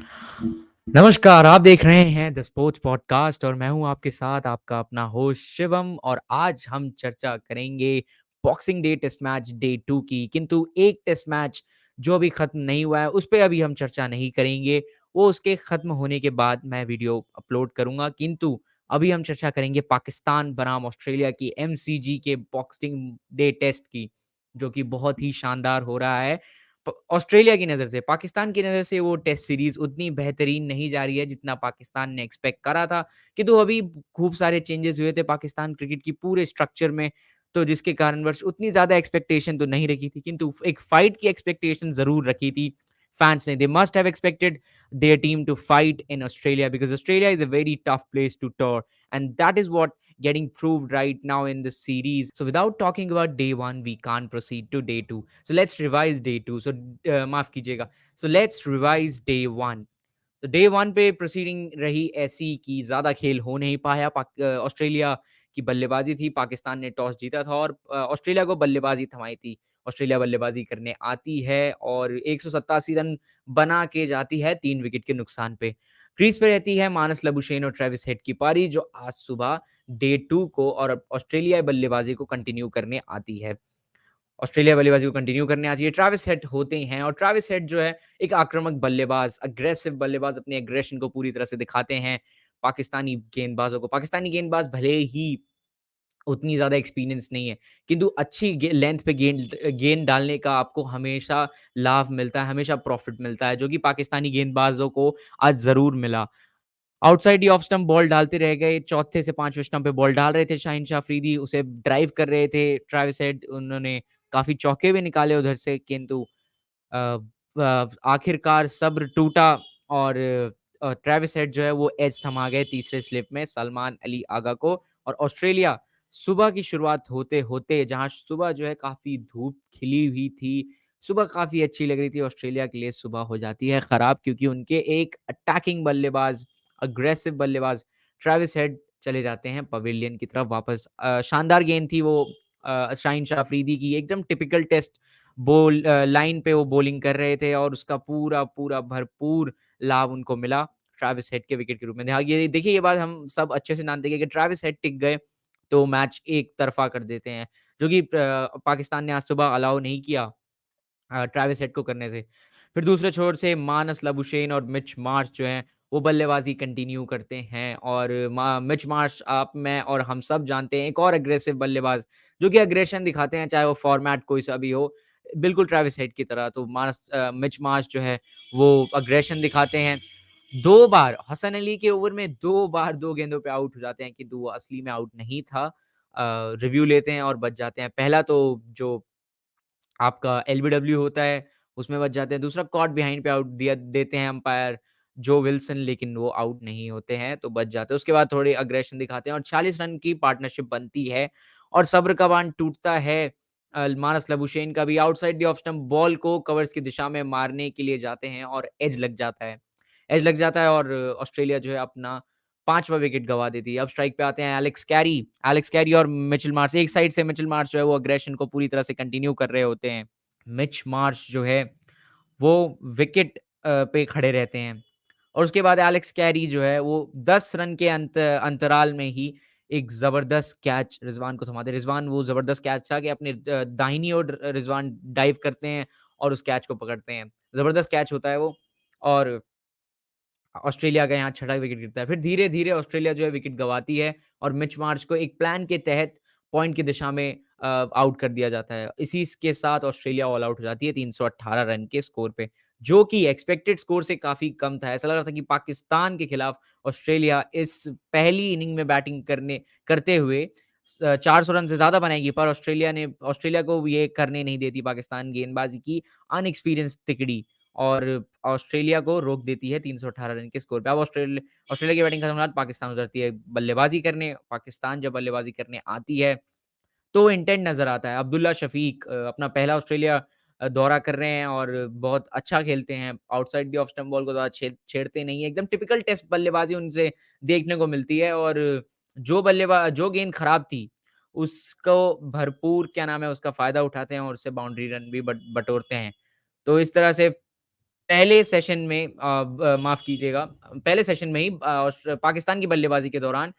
नमस्कार, आप देख रहे हैं द स्पोर्ट्स पॉडकास्ट और मैं हूं आपके साथ आपका अपना होस्ट शिवम और आज हम चर्चा करेंगे boxing day test match day 2 की। किंतु एक टेस्ट मैच जो अभी खत्म नहीं हुआ है, उस पे अभी हम चर्चा नहीं करेंगे। वो उसके खत्म होने के बाद मैं वीडियो अपलोड करूँगा। किंतु अभी हम चर्चा करेंगे पाकिस्तान बनाम ऑस्ट्रेलिया की एमसीजी के बॉक्सिंग डे टेस्ट की, जो कि बहुत ही शानदार हो रहा है। ऑस्ट्रेलिया की नज़र से, पाकिस्तान की नज़र से वो टेस्ट सीरीज़ उतनी बेहतरीन नहीं जा रही है जितना पाकिस्तान ने एक्सपेक्ट करा था। किंतु अभी खूब सारे चेंजेस हुए थे पाकिस्तान क्रिकेट की पूरे स्ट्रक्चर में, तो जिसके कारणवश उतनी ज़्यादा एक्सपेक्टेशन तो नहीं रखी थी, किंतु एक फाइट की एक्सपेक्टेशन ज़रूर रखी थी फैन्स ने। They must have expected their team to fight in Australia because Australia is a very tough place to tour and that is what getting proved right now in the series. So without talking about day 1, we can't proceed to day 2. So let's revise day 2. So माफ कीजिएगा. So let's revise day 1. तो day 1 पे proceeding रही ऐसी कि ज़्यादा खेल हो नहीं पाया। ऑस्ट्रेलिया की बल्लेबाज़ी थी, पाकिस्तान ने टॉस जीता था और ऑस्ट्रेलिया को बल्लेबाज़ी थमाई थी। ऑस्ट्रेलिया बल्लेबाज़ी करने आती है और 187 रन बना के जाती है 3 विकेट के नुकसान पे। क्रीज़ पे रहती है मानस लबुशेन और ट्रेविस हेड की पारी, जो आज सुबह डे 2 को और ऑस्ट्रेलियाई बल्लेबाज़ी को कंटिन्यू करने आती है। ऑस्ट्रेलिया बल्लेबाज़ी को कंटिन्यू करने आती है। ट्रेविस हेड होते हैं और ट्रेविस हेड जो है एक आक्रामक बल्लेबाज़, अग्रेसिव बल्लेबाज़, अपने एग्रेशन को पूरी तरह से दिखाते हैं पाकिस्तानी गेंदबाज़ों को। पाकिस्तानी गेंदबाज़ भले ही उतनी ज़्यादा एक्सपीरियंस नहीं है, किंतु अच्छी लेंथ पे गेंद गेंद डालने का आपको हमेशा लाभ मिलता है, हमेशा प्रॉफ़िट मिलता है, जो कि पाकिस्तानी गेंदबाज़ों को आज ज़रूर मिला। Outside he off stump ball डालते रह गए, चौथे से 5वें स्टंप पे बॉल डाल रहे थे शाहिन शाह अफरीदी, उसे ड्राइव कर रहे थे ट्रेविस हेड, उन्होंने काफ़ी चौके भी निकाले उधर से, किंतु अ, आखिरकार सब्र टूटा और ट्रेविस हेड जो है वो एज थमा गए तीसरे स्लिप में सलमान अली आगा को। और ऑस्ट्रेलिया सुबह की शुरुआत होते-होते, जहाँ सुबह जो है काफ़ी धूप खिली हुई थी, सुबह काफ़ी अच्छी लग रही थी, ऑस्ट्रेलिया के लिए सुबह हो जाती है ख़राब क्योंकि उनके एक अटैकिंग बल्लेबाज़, अग्रेसिव बल्लेबाज़ ट्रेविस हेड चले जाते हैं पवेलियन की तरफ वापस। शानदार गेंद थी वो शाहीन शाह अफरीदी की, एकदम टिपिकल टेस्ट लाइन पे वो बॉलिंग कर रहे थे और उसका पूरा भरपूर लाभ उनको मिला ट्रेविस हेड के विकेट के रूप में। हाँ, ये देखिए, ये बात हम सब अच्छे से जानते हैं कि अगर ट्रेविस हेड टिक गए, तो मैच एक तरफ़ा कर देते हैं, जो कि पाकिस्तान ने आज सुबह अलाउ नहीं किया ट्रेविस हेड को करने से। फिर दूसरे छोर से मानस लाबुशेन और मिच मार्श जो हैं, वो बल्लेबाज़ी कंटिन्यू करते हैं और मिच मार्श, आप, मैं और हम सब जानते हैं, एक और अग्रेसिव बल्लेबाज़, जो कि अग्रेशन दिखाते हैं, चाहे वो फ़ॉर्मेट कोई सा भी हो, बिल्कुल ट्रेविस हेड की तरह। तो मिच मार्श जो है, वो अग्रेशन दिखाते हैं। 2 बार हसन अली के ओवर में 2 बार 2 गेंदों पे आउट हो जाते हैं, किंतु वो असली में आउट नहीं था। रिव्यू लेते हैं और बच जाते हैं। पहला तो जो आपका एलबीडब्ल्यू होता है, उसमें बच जाते हैं। दूसरा कॉट बिहाइंड पे आउट दिया देते हैं अंपायर जो विल्सन, लेकिन वो आउट नहीं होते हैं, तो बच जाते हैं। उसके बाद थोड़ी अग्रेशन दिखाते हैं और 40 रन की पार्टनरशिप बनती है और सब्र का बाँध टूटता है। मानस लबुशेन का भी outside the off stump ball को कवर्स की दिशा में मारने के लिए जाते हैं और एज लग जाता है। एज लग जाता है और ऑस्ट्रेलिया जो है अपना 5वाँ विकेट गँवा देती है। अब स्ट्राइक पे आते हैं एलेक्स कैरी और मिचेल मार्श। एक साइड से मिचेल मार्श जो है वो अग्रेशन को पूरी तरह से कंटिन्यू कर रहे होते हैं। मिच मार्श जो है वो विकेट पे खड़े रहते हैं और उसके बाद एलेक्स कैरी जो है वो 10 रन के अंतराल में ही एक ज़बरदस्त कैच रिज़वान को थमाते हैं। रिज़वान, वो ज़बरदस्त कैच था कि अपने दाहिनी ओर रिज़वान डाइव करते हैं और उस कैच को पकड़ते हैं। ज़बरदस्त कैच होता है वो और ऑस्ट्रेलिया का यहाँ छठा विकेट गिरता है। फिर धीरे-धीरे ऑस्ट्रेलिया जो है विकेट गँवाती है और मिच मार्श को एक प्लान के तहत पॉइंट की दिशा में आउट कर दिया जाता है। इसी के साथ ऑस्ट्रेलिया ऑल आउट हो जाती है 318 रन के स्कोर पे, जो कि एक्सपेक्टेड स्कोर से काफ़ी कम था। ऐसा लग रहा था कि पाकिस्तान के खिलाफ ऑस्ट्रेलिया इस पहली इनिंग में बैटिंग करते हुए 400 रन से ज़्यादा बनाएगी, पर ऑस्ट्रेलिया को ये करने नहीं देती पाकिस्तान गेंदबाज़ी की अनएक्सपीरियंस्ड तिकड़ी और ऑस्ट्रेलिया को रोक देती है 318 रन के स्कोर पे। अब ऑस्ट्रेलिया की बैटिंग खत्म होने के बाद पाकिस्तान उतरती है बल्लेबाज़ी करने। पाकिस्तान जब बल्लेबाज़ी करने आती है, तो इंटेंट नज़र आता है। अब्दुल्ला शफ़ीक अपना पहला ऑस्ट्रेलिया दौरा कर रहे हैं और बहुत अच्छा खेलते हैं। Outside the off stump ball को ज़्यादा छेड़ते नहीं हैं। एकदम टिपिकल टेस्ट बल्लेबाज़ी उनसे देखने को मिलती है और जो गेंद खराब थी, उसको भरपूर क्या नाम है उसका फ़ायदा उठाते हैं और उससे बाउंड्री रन भी बटोरते हैं। तो इस तरह से पहले सेशन में माफ़ कीजिएगा, पहले सेशन में ही पाकिस्तान की बल्लेबाज़ी के दौरान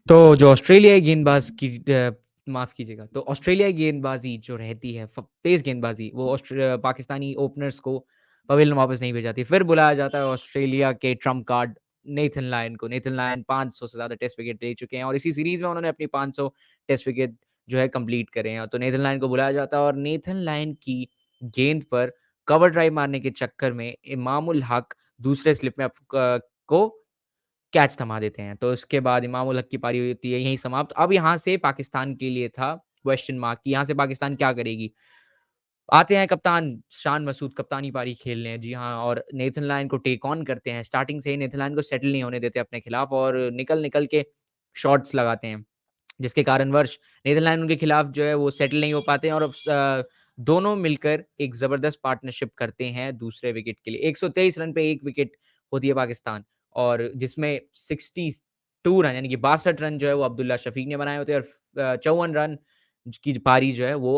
तो जो ऑस्ट्रेलियाई गेंदबाज़ की माफ़ कीजिएगा, तो ऑस्ट्रेलियाई गेंदबाज़ी जो रहती है तेज़ गेंदबाज़ी, वो पाकिस्तानी ओपनर्स को पवेलियन वापस नहीं भेजाती। फिर बुलाया जाता है ऑस्ट्रेलिया के ट्रम्प कार्ड नेथन लायन को। नेथन लायन 500 से ज़्यादा टेस्ट विकेट ले चुके हैं और इसी सीरीज़ में उन्होंने अपनी 500 टेस्ट विकेट जो है कंप्लीट करे हैं। तो नेथन लायन को बुलाया जाता है और नेथन लायन की गेंद पर कवर ड्राइव मारने के चक्कर में इमामुल हक दूसरे स्लिप में को कैच थमा देते हैं। तो उसके बाद इमामुल हक की पारी होती है यहीं समाप्त। अब यहाँ से पाकिस्तान के लिए था क्वेश्चन मार्क कि यहाँ से पाकिस्तान क्या करेगी? आते हैं कप्तान शान मसूद कप्तानी पारी खेलने। जी हाँ, और नेथन लायन को टेक ऑन करते हैं। स्टार्टिंग से ही नेथन लायन को सेटल नहीं होने देते अपने खिलाफ और निकल-निकल के शॉट्स लगाते हैं। जिसके कारणवश नीदरलैंड उनके खिलाफ जो है वो सेटल नहीं हो पाते हैं और दोनों मिलकर एक ज़बरदस्त पार्टनरशिप करते हैं दूसरे विकेट के लिए। 123 रन पे 1 विकेट होती है पाकिस्तान और जिसमें 62 रन यानी कि 62 रन जो है वो अब्दुल्ला शफीक ने बनाए होते हैं और 54 रन की पारी जो है वो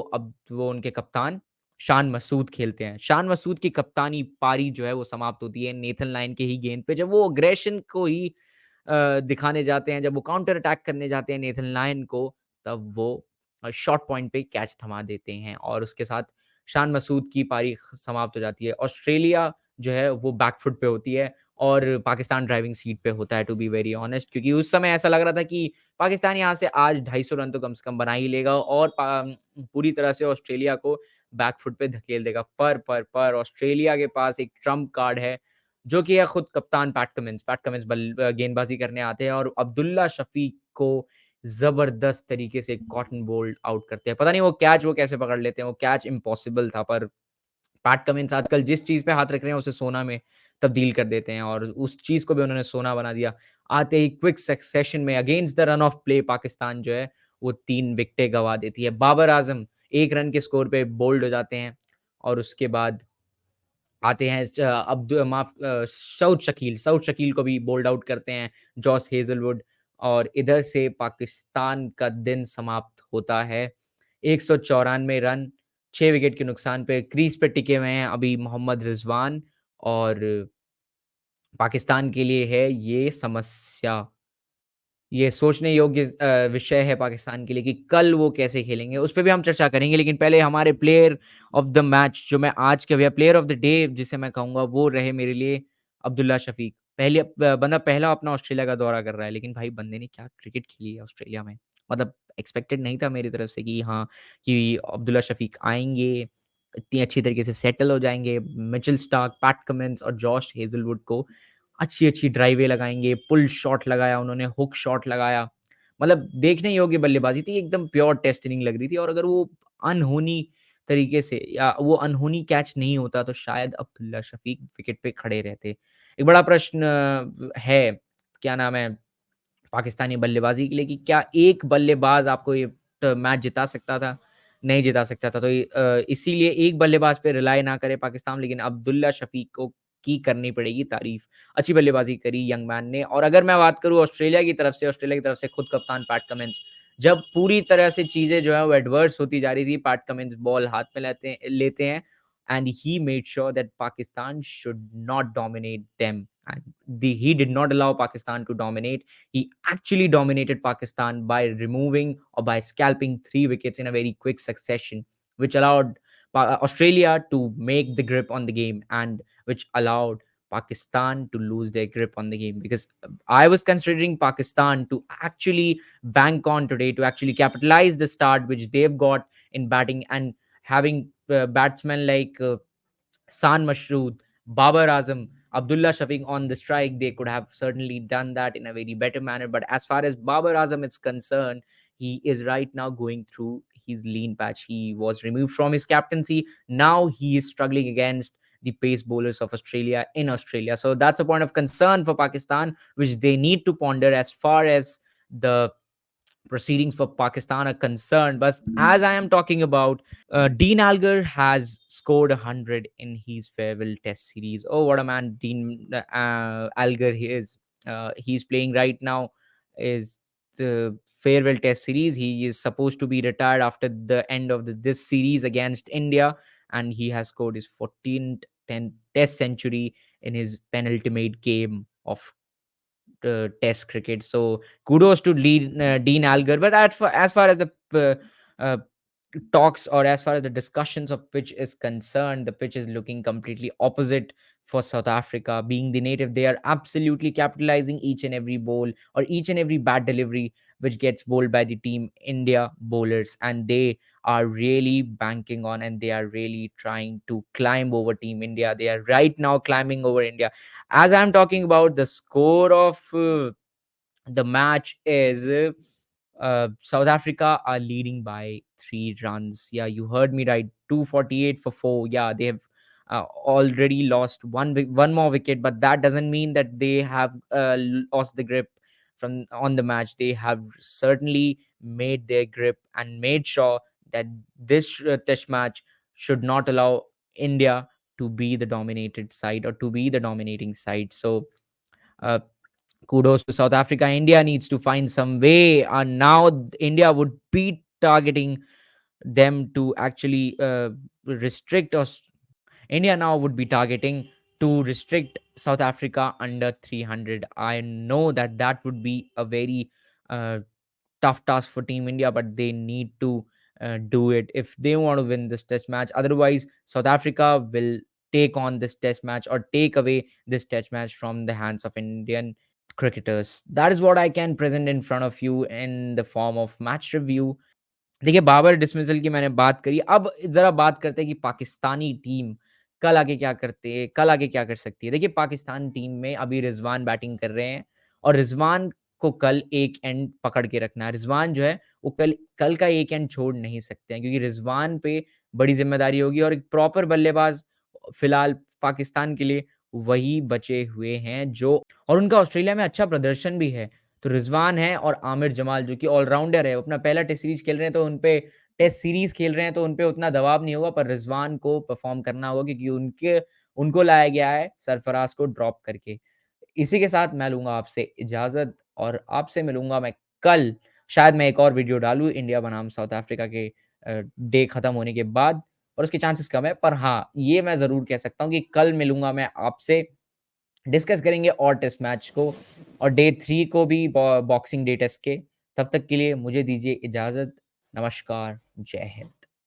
उनके कप्तान शान मसूद खेलते हैं। शान मसूद की कप्तानी पारी जो है वो समाप्त होती है नेथन लायन के ही गेंद पे जब वो अग्रेशन को ही दिखाने जाते हैं, जब वो काउंटर अटैक करने जाते हैं नेथन लायन को, तब वो शॉर्ट पॉइंट पे कैच थमा देते हैं और उसके साथ शान मसूद की पारी समाप्त हो जाती है। ऑस्ट्रेलिया जो है वो बैक फुट पे होती है और पाकिस्तान ड्राइविंग सीट पे होता है टू बी वेरी ऑनेस्ट क्योंकि उस समय ऐसा लग रहा था कि पाकिस्तान यहाँ से आज 250 रन तो कम से कम बना ही लेगा और पूरी तरह से ऑस्ट्रेलिया को बैक फुट पे धकेल देगा। पर ऑस्ट्रेलिया के पास एक ट्रम्प कार्ड है जो कि है खुद कप्तान पैट कमिंस। पैट कमिंस गेंदबाज़ी करने आते हैं और अब्दुल्ला शफ़ीक को ज़बरदस्त तरीके से कॉटन बोल्ड आउट करते हैं। पता नहीं वो कैसे पकड़ लेते हैं, वो कैच इम्पॉसिबल था पर पैट कमिंस आजकल जिस चीज़ पे हाथ रख रहे हैं उसे सोना में तब्दील कर देते हैं और उस चीज़ को भी उन्होंने सोना बना दिया। आते ही क्विक सक्सेशन में against the run of play Pakistan जो है वो 3 विकेटें गँवा देती है। बाबर आज़म 1 रन के स्कोर पे बोल्ड हो जाते हैं और उसके बाद आते हैं सऊद शकील को भी बोल्ड आउट करते हैं जॉस हेज़लवुड और इधर से पाकिस्तान का दिन समाप्त होता है। 194 रन, 6 विकेट के नुकसान पे क्रीज़ पे टिके हुए हैं अभी मोहम्मद रिज़वान और पाकिस्तान के लिए है ये समस्या। ये सोचने योग्य विषय है पाकिस्तान के लिए कि कल वो कैसे खेलेंगे, उस पे भी हम चर्चा करेंगे। लेकिन पहले हमारे प्लेयर ऑफ द मैच जो मैं आज के भैया प्लेयर ऑफ द डे जिसे मैं कहूँगा वो रहे मेरे लिए अब्दुल्ला शफ़ीक। बंदा पहला अपना ऑस्ट्रेलिया का दौरा कर रहा है, लेकिन भाई बंदे ने क्या क्रिकेट खेली है ऑस्ट्रेलिया में। मतलब एक्सपेक्टेड नहीं था मेरी तरफ से कि हाँ, कि अब्दुल्ला शफ़ीक आएँगे, इतनी अच्छी तरीके से सेटल हो जाएँगे। मिचेल स्टार्क, पैट कमिंस और जॉश हेज़लवुड को अच्छी-अच्छी ड्राइवें लगाएँगे, पुल शॉट लगाया उन्होंने, हुक शॉट लगाया। मतलब देखने योग्य बल्लेबाज़ी थी, एकदम प्योर टेस्ट इनिंग लग रही थी और अगर वो अनहोनी तरीके से या वो अनहोनी कैच नहीं होता तो शायद अब्दुल्ला शफ़ीक विकेट पे खड़े रहते। एक बड़ा प्रश्न है, क्या नाम है, पाकिस्तानी बल्लेबाज़ी के लिए कि क्या एक बल्लेबाज़ आपको ये मैच जिता सकता था? नहीं जिता सकता था। तो इसीलिए एक बल्लेबाज़ पे रिलाय ना करे पाकिस्तान लेकिन अब्दुल्ला शफ़ीक को की करनी पड़ेगी तारीफ़। अच्छी बल्लेबाज़ी करी यंग मैन ने और अगर मैं बात करूँ ऑस्ट्रेलिया की तरफ से खुद कप्तान पैट कमिंस जब पूरी तरह से चीज़ें जो है वो एडवर्स होती जा रही थी, पैट कमिंस बॉल हाथ में लेते हैं and he made sure that Pakistan should not dominate them and he did not allow Pakistan to dominate. He actually dominated Pakistan by removing or by scalping 3 wickets in a very quick succession, which allowed Australia to make the grip on the game and which allowed Pakistan to lose their grip on the game because I was considering Pakistan to actually bank on today to actually capitalize the start which they've got in batting and having batsmen like San Mashrood, Babar Azam, Abdullah Shafiq on the strike, they could have certainly done that in a very better manner. But as far as Babar Azam is concerned, he is right now going through his lean patch. He was removed from his captaincy. Now he is struggling against the pace bowlers of Australia in Australia. So that's a point of concern for Pakistan, which they need to ponder as far as the proceedings for Pakistan are concerned. But as I am talking about, Dean Alger has scored 100 in his farewell Test series. Oh, what a man Dean Alger he is. He's playing right now is the farewell Test series. He is supposed to be retired after the end of this series against India, and he has scored his 14th 10th Test century in his penultimate game of Test cricket. So kudos to Dean Algar. But as far as the uh, talks, or as far as the discussions of pitch is concerned, the pitch is looking completely opposite for South Africa. Being the native, they are absolutely capitalizing each and every ball or each and every bad delivery which gets bowled by the team India bowlers, and they are really banking on, and they are really trying to climb over team India. They are right now climbing over India. As I'm talking about, the score of the match is South Africa are leading by 3 runs. Yeah, you heard me right. 248 for 4. Yeah, they have already lost one more wicket, but that doesn't mean that they have lost the grip from on the match. They have certainly made their grip and made sure that this test match should not allow India to be the dominated side or to be the dominating side. So uh, kudos to South Africa. India needs to find some way, and now India would be targeting them to actually restrict us. India now would be targeting to restrict South Africa under 300. I know that that would be a very uh, tough task for Team India, but they need to do it if they want to win this test match. Otherwise, South Africa will take on this test match or take away this test match from the hands of Indian cricketers. That is what I can present in front of you in the form of match review. देखिए, Babar dismissal की मैंने बात करी। अब ज़रा बात करते हैं कि पाकिस्तानी टीम कल आगे क्या कर सकती है। देखिए, पाकिस्तान टीम में अभी रिज़वान बैटिंग कर रहे हैं और रिज़वान को कल एक एंड पकड़ के रखना है। रिज़वान जो है, वो कल कल का एक एंड छोड़ नहीं सकते हैं, क्योंकि रिज़वान पे बड़ी ज़िम्मेदारी होगी और एक प्रॉपर बल्लेबाज़ फ़िलहाल पाकिस्तान के लिए वही बचे हुए हैं जो, और उनका ऑस्ट्रेलिया में अच्छा प्रदर्शन भी है। तो रिज़वान है और आमिर जमाल जो कि ऑलराउंडर है, वो अपना पहला टेस्ट सीरीज़ खेल रहे हैं, तो उन पे टेस्ट सीरीज़ खेल रहे हैं, तो उन पे उतना दबाव नहीं होगा, पर रिज़वान को परफ़ॉर्म करना होगा, क्योंकि उनको लाया गया है सरफ़राज़ को ड्रॉप करके। इसी के साथ मैं लूँगा आपसे इजाज़त और आपसे मिलूँगा मैं कल। शायद मैं एक और वीडियो डालूँ इंडिया बनाम साउथ अफ्रीका के डे खत्म होने के बाद, और उसके चांसेस कम है। पर हाँ, ये मैं ज़रूर कह सकता हूँ कि कल मिलूँगा मैं आपसे, डिस्कस करेंगे और टेस्ट मैच को और डे 3 को भी बॉक्सिंग डे टेस्ट के। तब तक के लिए मुझे दीजिए इजाज़त। नमस्कार, जय हिंद।